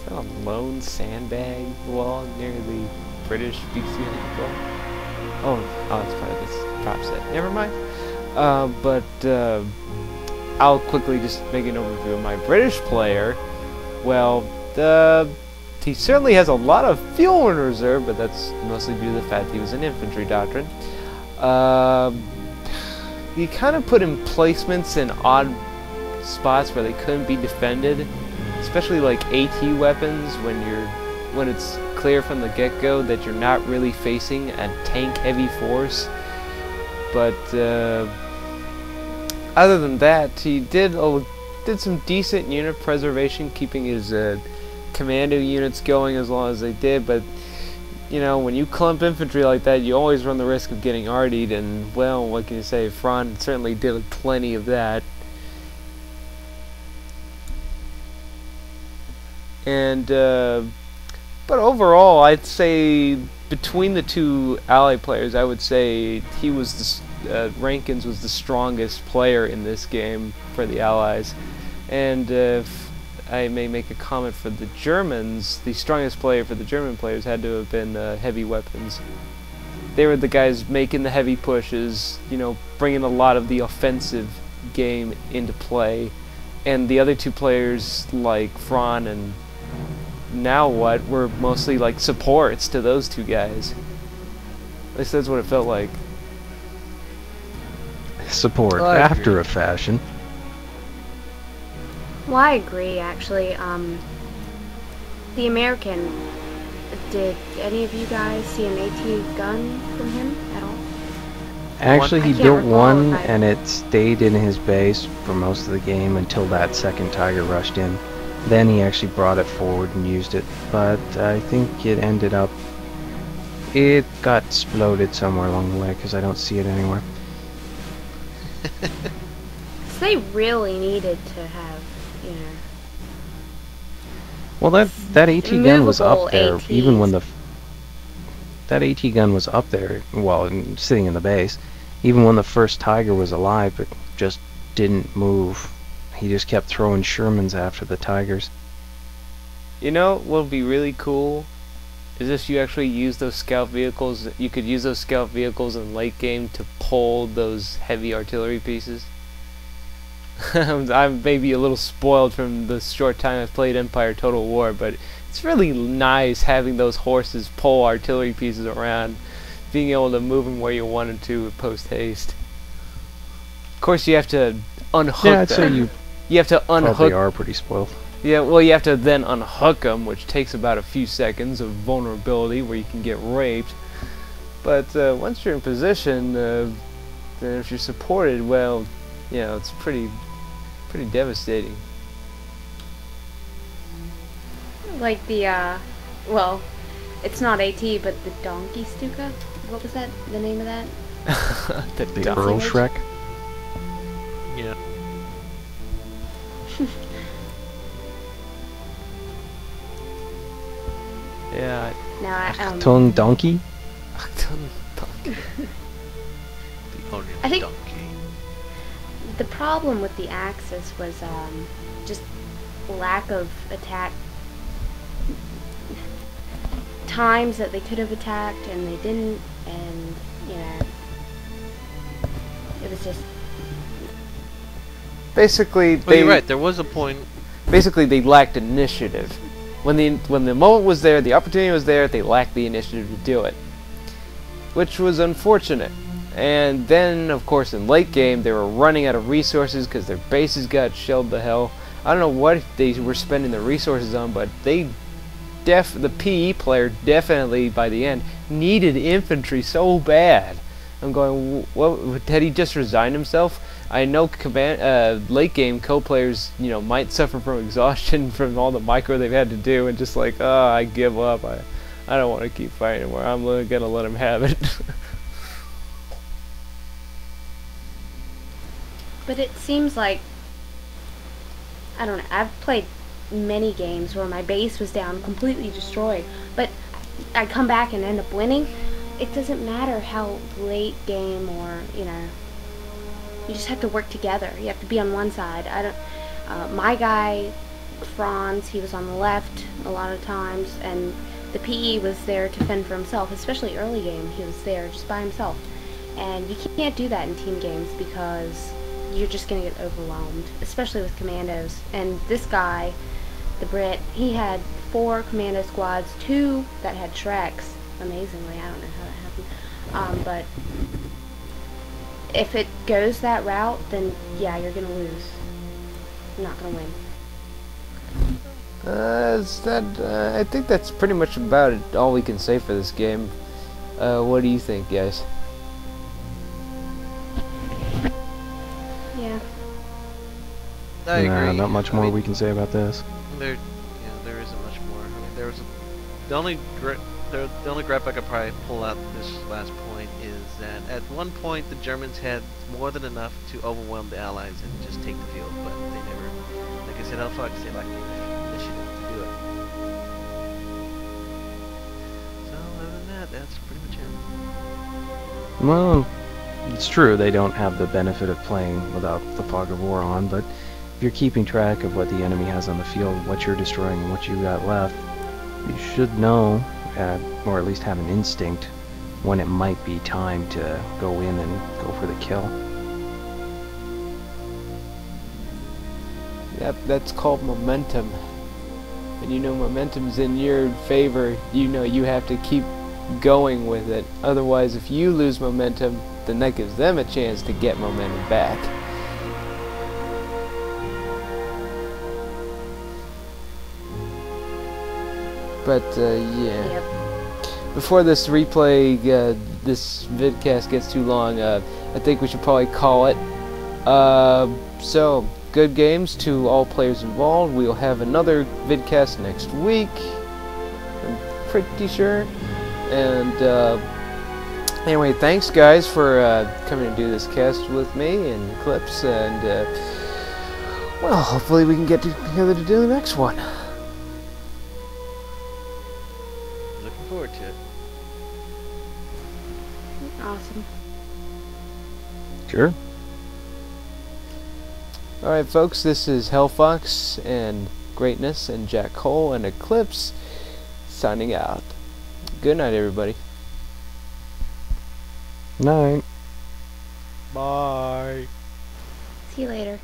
Is that a lone sandbag wall near the British BC wall? Oh, that's part of this prop set. Never mind. I'll quickly just make an overview of my British player. Well, he certainly has a lot of fuel in reserve, but that's mostly due to the fact that he was an infantry doctrine. You kind of put emplacements in odd spots where they couldn't be defended, especially like AT weapons when it's clear from the get-go that you're not really facing a tank-heavy force. But other than that, he did some decent unit preservation, keeping his commando units going as long as they did. But you know, when you clump infantry like that, you always run the risk of getting artied, and well, what can you say? Fron certainly did plenty of that. And but overall, I'd say between the two ally players, I would say he was Rankins was the strongest player in this game for the allies. And if I may make a comment for the Germans, the strongest player for the German players had to have been heavy weapons. They were the guys making the heavy pushes, you know, bringing a lot of the offensive game into play. And the other two players, like Fron and nowwhat, were mostly like supports to those two guys. At least that's what it felt like. Support after a fashion. Well, I agree, actually. The American, did any of you guys see an AT gun from him at all? Actually, he built one, and it stayed in his base for most of the game until that second Tiger rushed in. Then he actually brought it forward and used it, but I think it ended up... It got exploded somewhere along the way, because I don't see it anywhere. So they really needed to have, you know... Well, that AT gun was up there, ATs. even when that AT gun was up there, well, sitting in the base, even when the first Tiger was alive, it just didn't move. He just kept throwing Shermans after the Tigers. You know what would be really cool is if you actually use those scout vehicles. You could use those scout vehicles in late game to pull those heavy artillery pieces. I'm maybe a little spoiled from the short time I've played Empire Total War, but it's really nice having those horses pull artillery pieces around, being able to move them where you wanted to with post-haste. Of course, you have to unhook Yeah, I'd them. say You have to probably unhook. are pretty spoiled. Yeah, well, you have to then unhook them, which takes about a few seconds of vulnerability where you can get raped. But once you're in position, then if you're supported, well, you know, it's pretty devastating. Like the, well, it's not AT, but the Donkey Stuka? What was that, the name of that? The Earl Shrek? Yeah. Yeah. Now, Tongue Donkey? The onion I think- donkey. the problem with the Axis was, just lack of attack times that they could have attacked and they didn't, and, you know, it was just... Basically, Well, you're right. There was a point. basically they lacked initiative. When the moment was there, the opportunity was there, they lacked the initiative to do it, which was unfortunate. And then, of course, in late game, they were running out of resources because their bases got shelled to hell. I don't know what they were spending their resources on, but the PE player definitely, by the end, needed infantry so bad. I'm going, what, had he just resigned himself? I know late game co-players, you know, might suffer from exhaustion from all the micro they've had to do, and just like, oh, I give up. I don't want to keep fighting anymore. I'm gonna let him have it. But it seems like, I don't know, I've played many games where my base was down, completely destroyed, but I come back and end up winning. It doesn't matter how late game or, you know, you just have to work together. You have to be on one side. My guy Franz, he was on the left a lot of times, and the PE was there to fend for himself, especially early game. He was there just by himself. And you can't do that in team games because you're just going to get overwhelmed, especially with Commandos. And this guy, the Brit, he had 4 Commando squads, 2 that had Shreks. Amazingly, I don't know how that happened. But if it goes that route, then yeah, you're going to lose. You're not going to win. I think that's pretty much about it, all we can say for this game. What do you think, guys? Yeah. I agree. Not much more we can say about this. There isn't much more. I mean, there was the only gripe I could probably pull out this last point is that at one point the Germans had more than enough to overwhelm the Allies and just take the field, but they never, like I said, HellFox, they lacked the initiative to do it. So other than that, that's pretty much it. Well, it's true they don't have the benefit of playing without the fog of war on, but if you're keeping track of what the enemy has on the field, what you're destroying, and what you got left, you should know, or at least have an instinct, when it might be time to go in and go for the kill. Yep, that's called momentum. And you know momentum's in your favor. You know you have to keep going with it. Otherwise, if you lose momentum, then that gives them a chance to get momentum back. But yeah. Yep. Before this replay, this vidcast gets too long, I think we should probably call it. So, good games to all players involved. We'll have another vidcast next week, I'm pretty sure. And anyway, thanks guys for coming to do this cast with me and Eklipse, and well, hopefully we can get together to do the next one. Looking forward to it. Awesome. Sure. Alright folks, this is HellFox and Greatness and Jack Cole and Eklipse signing out. Good night everybody. Night. Bye. See you later.